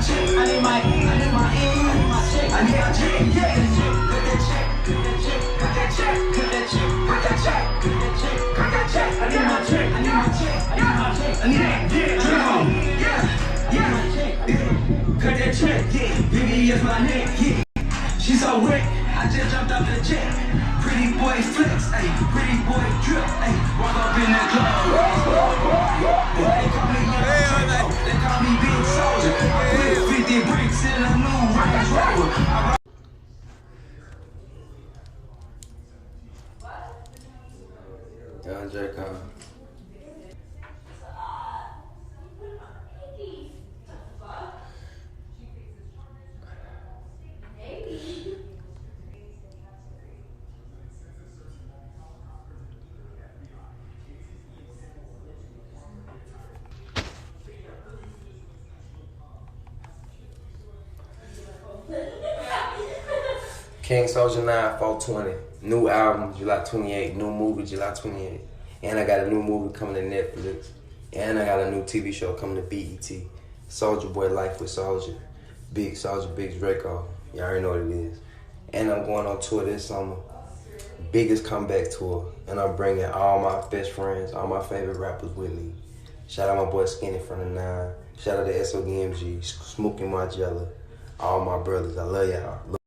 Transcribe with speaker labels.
Speaker 1: check. I need my check. I need my check. I need my check. Yeah. Cut that check. Cut that check. Cut that check. Cut that check. Cut that check. Cut that check. Cut that check. I need my check. I need my check. I need my check. I need that. Yeah. Yeah. Cut that check. Yeah. Biggie is my neck. Yeah. She's so wet. I just jumped off the jet. Pretty boy flex, ayy. Pretty boy drip, ayy. Walk up in the club. They call me Young Draco. They call me Big Soulja. I put 50 bricks in a new Range Rover.
Speaker 2: Young Draco. King Soulja 9, 420. New album, July 28. New movie, July 28. And I got a new movie coming to Netflix. And I got a new TV show coming to BET. Soulja Boy Life with Soulja. Big Soulja, Big Draco. Y'all already know what it is. And I'm going on tour this summer. Biggest comeback tour. And I'm bringing all my best friends, all my favorite rappers with me. Shout out my boy Skinny from the 9. Shout out to SODMG, Smokey Margella. All my brothers, I love y'all.